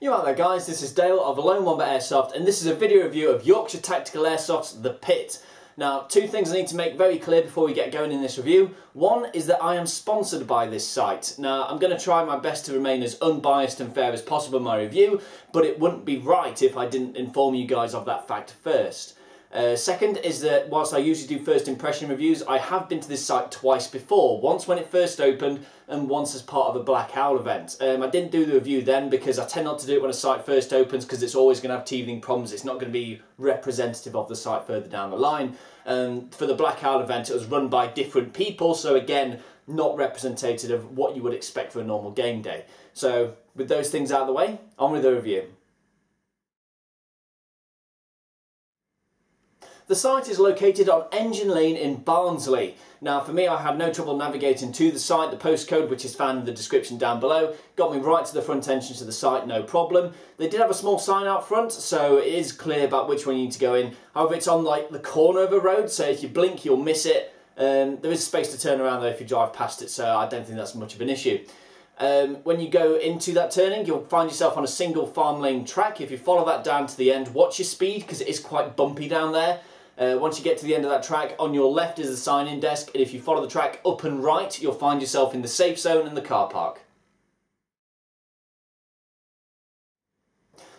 You out there guys, this is Dale of Lone Wombat Airsoft and this is a video review of Yorkshire Tactical Airsoft's The Pit. Now, two things I need to make very clear before we get going in this review. One is that I am sponsored by this site. Now, I'm going to try my best to remain as unbiased and fair as possible in my review, but it wouldn't be right if I didn't inform you guys of that fact first. Second is that whilst I usually do first impression reviews, I have been to this site twice before. Once when it first opened and once as part of a Black Owl event. I didn't do the review then because I tend not to do it when a site first opens because it's always going to have teething problems. It's not going to be representative of the site further down the line. For the Black Owl event it was run by different people, so again not representative of what you would expect for a normal game day. So with those things out of the way, on with the review. The site is located on Engine Lane in Barnsley. Now for me, I had no trouble navigating to the site. The postcode, which is found in the description down below, got me right to the front entrance of the site, no problem. They did have a small sign out front, so it is clear about which one you need to go in. However, it's on like the corner of a road, so if you blink you'll miss it. There is space to turn around though if you drive past it, so I don't think that's much of an issue. When you go into that turning, you'll find yourself on a single farm lane track. If you follow that down to the end, watch your speed because it is quite bumpy down there. Once you get to the end of that track, on your left is the sign-in desk, and if you follow the track up and right, you'll find yourself in the safe zone and the car park.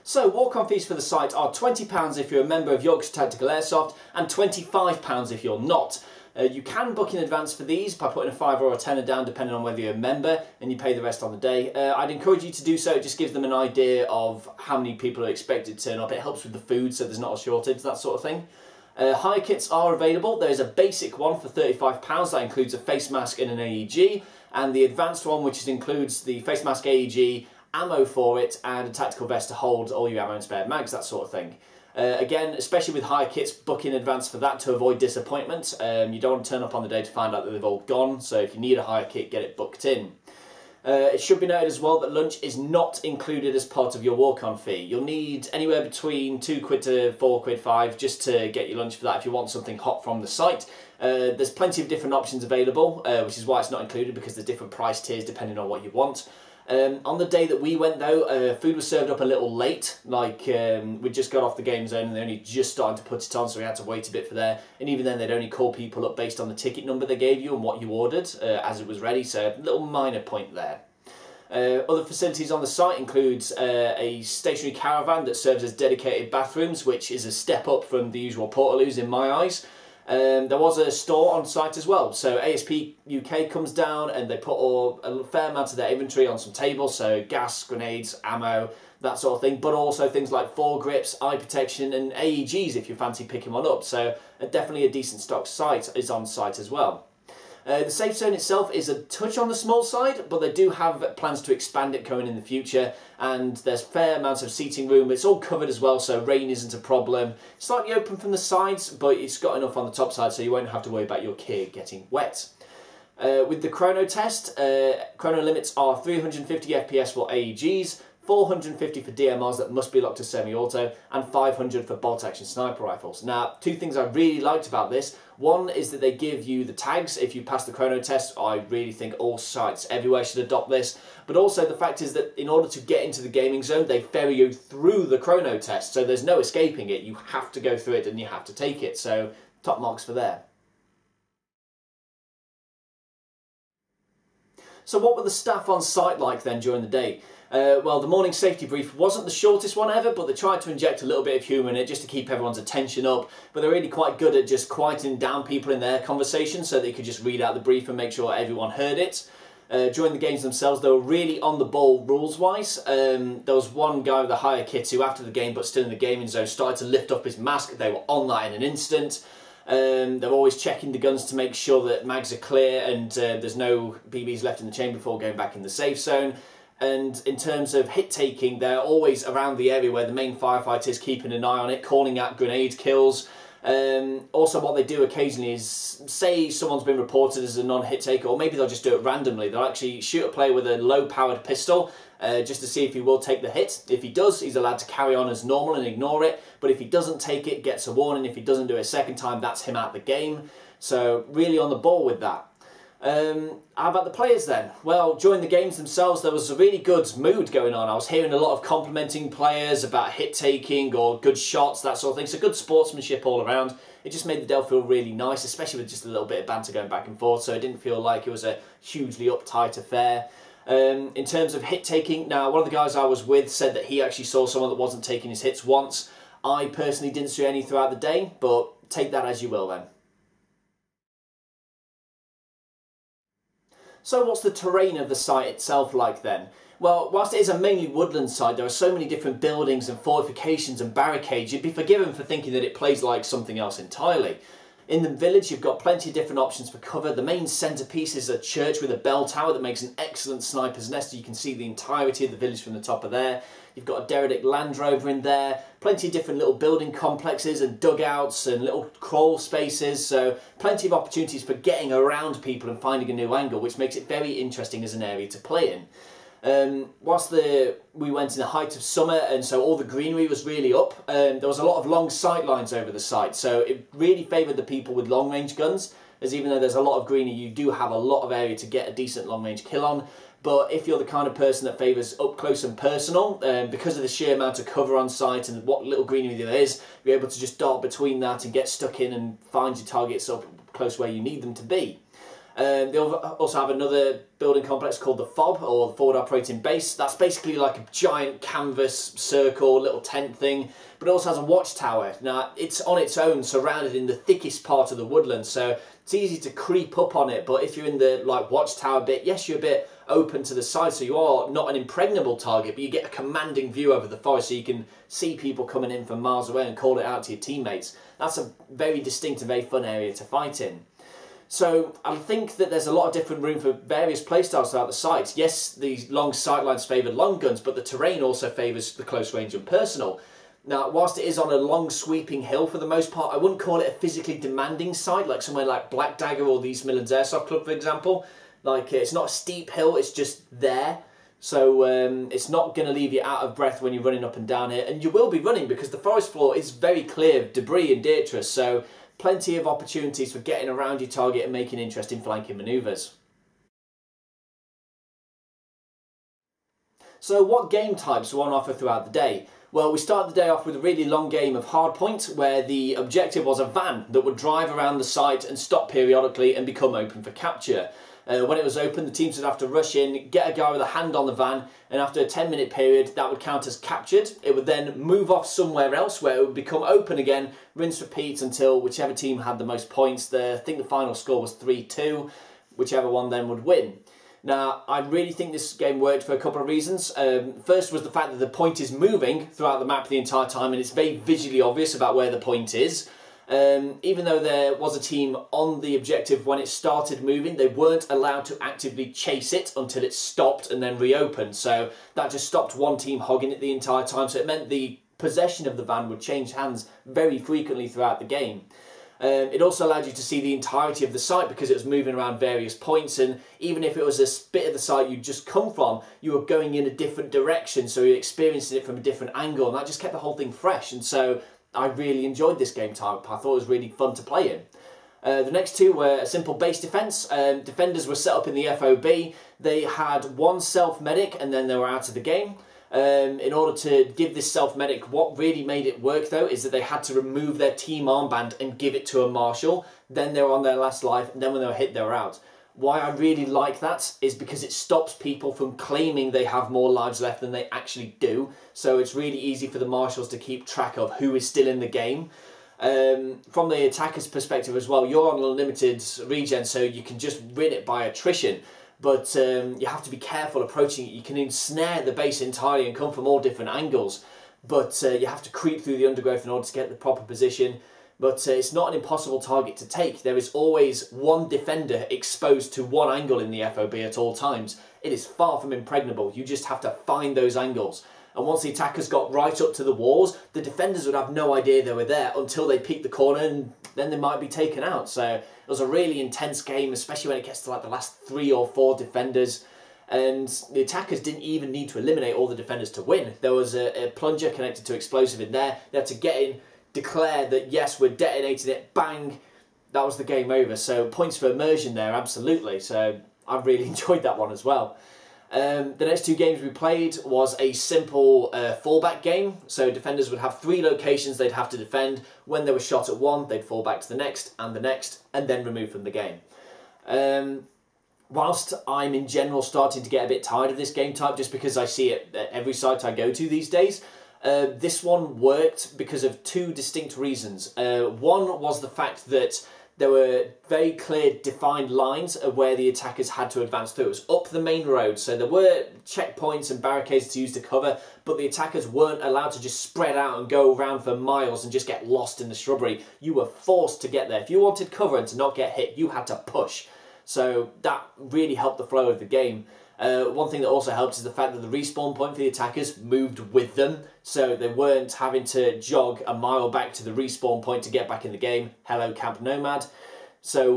So, walk-on fees for the site are £20 if you're a member of Yorkshire Tactical Airsoft, and £25 if you're not. You can book in advance for these by putting a £5 or a £10 down, depending on whether you're a member, and you pay the rest on the day. I'd encourage you to do so. It just gives them an idea of how many people are expected to turn up. It helps with the food, so there's not a shortage, that sort of thing. Hire kits are available. There's a basic one for £35 that includes a face mask and an AEG, and the advanced one which includes the face mask, AEG, ammo for it, and a tactical vest to hold all your ammo and spare mags, that sort of thing. Again, especially with hire kits, book in advance for that to avoid disappointment. You don't want to turn up on the day to find out that they've all gone, so if you need a hire kit, get it booked in. It should be noted as well that lunch is not included as part of your walk-on fee. You'll need anywhere between £2 to £4, £5 just to get your lunch for that if you want something hot from the site. There's plenty of different options available, which is why it's not included, because there's different price tiers depending on what you want. On the day that we went though, food was served up a little late, like we just got off the game zone and they're only just starting to put it on, so we had to wait a bit for there, and even then they'd only call people up based on the ticket number they gave you and what you ordered as it was ready, so a little minor point there. Other facilities on the site includes a stationary caravan that serves as dedicated bathrooms, which is a step up from the usual portaloos in my eyes. There was a store on site as well, so ASP UK comes down and they put a fair amount of their inventory on some tables, so gas, grenades, ammo, that sort of thing, but also things like foregrips, eye protection and AEGs if you fancy picking one up, so definitely a decent stock site is on site as well. The safe zone itself is a touch on the small side, but they do have plans to expand it going in the future, and there's fair amounts of seating room. It's all covered as well, so rain isn't a problem. It's slightly open from the sides, but it's got enough on the top side so you won't have to worry about your kit getting wet. With the chrono test, chrono limits are 350 FPS for AEGs, 450 for DMRs that must be locked to semi-auto, and 500 for bolt-action sniper rifles. Now, two things I really liked about this. One is that they give you the tags if you pass the chrono test. I really think all sites everywhere should adopt this. But also the fact is that in order to get into the gaming zone, they ferry you through the chrono test. So there's no escaping it. You have to go through it and you have to take it. So top marks for there. So what were the staff on site like then during the day? Well, the morning safety brief wasn't the shortest one ever, but they tried to inject a little bit of humour in it just to keep everyone's attention up. But they're really quite good at just quieting down people in their conversation so they could just read out the brief and make sure everyone heard it. During the games themselves, they were really on the ball rules-wise. There was one guy with a hire kit who, after the game but still in the gaming zone, started to lift up his mask. They were on that in an instant. They're always checking the guns to make sure that mags are clear and there's no BBs left in the chamber before going back in the safe zone. And in terms of hit taking, they're always around the area where the main firefighter is, keeping an eye on it, calling out grenade kills. Also what they do occasionally is, say someone's been reported as a non-hit taker, or maybe they'll just do it randomly. They'll actually shoot a player with a low-powered pistol just to see if he will take the hit. If he does, he's allowed to carry on as normal and ignore it, but if he doesn't take it, gets a warning. If he doesn't do it a second time, that's him out the game. So really on the ball with that. How about the players then? Well, during the games themselves, there was a really good mood going on. I was hearing a lot of complimenting players about hit taking or good shots, that sort of thing. So good sportsmanship all around. It just made the day feel really nice, especially with just a little bit of banter going back and forth. So it didn't feel like it was a hugely uptight affair. In terms of hit taking, now one of the guys I was with said that he actually saw someone that wasn't taking his hits once. I personally didn't see any throughout the day, but take that as you will then. So what's the terrain of the site itself like then? Well, whilst it is a mainly woodland site, there are so many different buildings and fortifications and barricades, you'd be forgiven for thinking that it plays like something else entirely. In the village, you've got plenty of different options for cover. The main centrepiece is a church with a bell tower that makes an excellent sniper's nest. You can see the entirety of the village from the top of there. You've got a derelict Land Rover in there, plenty of different little building complexes and dugouts and little crawl spaces, so plenty of opportunities for getting around people and finding a new angle, which makes it very interesting as an area to play in. Whilst we went in the height of summer and so all the greenery was really up, there was a lot of long sight lines over the site, so it really favoured the people with long range guns, as even though there's a lot of greenery, you do have a lot of area to get a decent long range kill on. But if you're the kind of person that favours up close and personal, because of the sheer amount of cover on site and what little greenery there is, you're able to just dart between that and get stuck in and find your targets up close where you need them to be. They also have another building complex called the FOB, or the Forward Operating Base. That's basically like a giant canvas circle, little tent thing, but it also has a watchtower. Now, it's on its own, surrounded in the thickest part of the woodland, so it's easy to creep up on it, but if you're in the watchtower bit, yes, you're a bit open to the side, so you are not an impregnable target, but you get a commanding view over the forest, so you can see people coming in from miles away and call it out to your teammates. That's a very distinct and very fun area to fight in. So I think that there's a lot of different room for various playstyles throughout the site. Yes, these long sightlines favour long guns, but the terrain also favours the close range and personal. Now, whilst it is on a long sweeping hill for the most part, I wouldn't call it a physically demanding site, like somewhere like Black Dagger or the East Midlands Airsoft Club, for example. Like, it's not a steep hill, it's just there. So it's not going to leave you out of breath when you're running up and down it. And you will be running because the forest floor is very clear of debris and detritus, so plenty of opportunities for getting around your target and making interesting flanking manoeuvres. So what game types were on offer throughout the day? Well, we started the day off with a really long game of Hardpoint, where the objective was a van that would drive around the site and stop periodically and become open for capture. When it was open, the teams would have to rush in, get a guy with a hand on the van, and after a 10-minute period, that would count as captured. It would then move off somewhere else where it would become open again, rinse, repeat until whichever team had the most points. I think the final score was 3-2, whichever one then would win. Now, I really think this game worked for a couple of reasons. First was the fact that the point is moving throughout the map the entire time, and it's very visually obvious about where the point is. Even though there was a team on the objective when it started moving, they weren't allowed to actively chase it until it stopped and then reopened. So that just stopped one team hogging it the entire time. So it meant the possession of the van would change hands very frequently throughout the game. It also allowed you to see the entirety of the site because it was moving around various points, and even if it was a bit of the site you'd just come from, you were going in a different direction, so you're experiencing it from a different angle, and that just kept the whole thing fresh. And so I really enjoyed this game type. I thought it was really fun to play in. The next two were a simple base defence. Defenders were set up in the FOB. They had one self-medic and then they were out of the game. In order to give this self-medic, what really made it work though is that they had to remove their team armband and give it to a marshal. Then they were on their last life, and then when they were hit, they were out. Why I really like that is because it stops people from claiming they have more lives left than they actually do. So it's really easy for the marshals to keep track of who is still in the game. From the attacker's perspective as well, you're on unlimited regen, so you can just win it by attrition. But you have to be careful approaching it. You can ensnare the base entirely and come from all different angles. But you have to creep through the undergrowth in order to get the proper position. But it's not an impossible target to take. There is always one defender exposed to one angle in the FOB at all times. It is far from impregnable. You just have to find those angles. And once the attackers got right up to the walls, the defenders would have no idea they were there until they peeked the corner, and then they might be taken out. So it was a really intense game, especially when it gets to like the last 3 or 4 defenders. And the attackers didn't even need to eliminate all the defenders to win. There was a plunger connected to explosive in there. They had to get in, declare that yes, we're detonating it, bang, that was the game over. So points for immersion there, absolutely. So I really enjoyed that one as well. The next two games we played was a simple fallback game. So defenders would have 3 locations they'd have to defend. When they were shot at one, they'd fall back to the next, and then remove from the game. Whilst I'm in general starting to get a bit tired of this game type, just because I see it at every site I go to these days, this one worked because of 2 distinct reasons. One was the fact that there were very clear defined lines of where the attackers had to advance through. It was up the main road, so there were checkpoints and barricades to use to cover, but the attackers weren't allowed to just spread out and go around for miles and just get lost in the shrubbery. You were forced to get there. If you wanted cover and to not get hit, you had to push. So that really helped the flow of the game. One thing that also helped is the fact that the respawn point for the attackers moved with them, so they weren't having to jog a mile back to the respawn point to get back in the game. Hello, Camp Nomad. So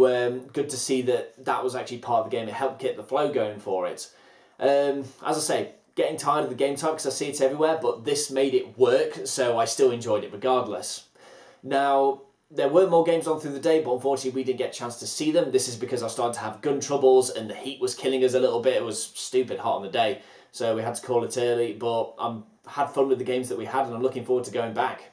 good to see that that was actually part of the game. It helped get the flow going for it. As I say, getting tired of the game type because I see it everywhere, but this made it work, so I still enjoyed it regardless. Now, there were more games on through the day, but unfortunately we didn't get a chance to see them. This is because I started to have gun troubles and the heat was killing us a little bit. It was stupid hot on the day, so we had to call it early, but I had fun with the games that we had and I'm looking forward to going back.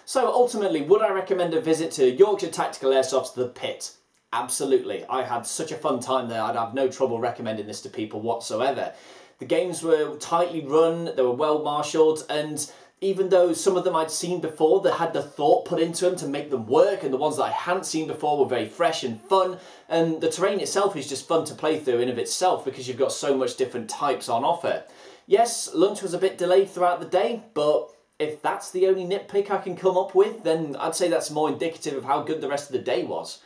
So ultimately, would I recommend a visit to Yorkshire Tactical Airsoft's The Pit? Absolutely. I had such a fun time there. I'd have no trouble recommending this to people whatsoever. The games were tightly run, they were well marshalled, and even though some of them I'd seen before, they had the thought put into them to make them work, and the ones that I hadn't seen before were very fresh and fun, and the terrain itself is just fun to play through in of itself because you've got so much different types on offer. Yes, lunch was a bit delayed throughout the day, but if that's the only nitpick I can come up with, then I'd say that's more indicative of how good the rest of the day was.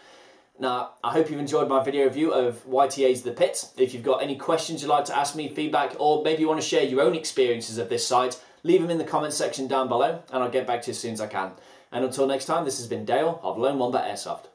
Now, I hope you've enjoyed my video review of YTA's The Pit. If you've got any questions you'd like to ask me, feedback, or maybe you want to share your own experiences of this site, leave them in the comments section down below and I'll get back to you as soon as I can. And until next time, this has been Dale of Lone Wombat Airsoft.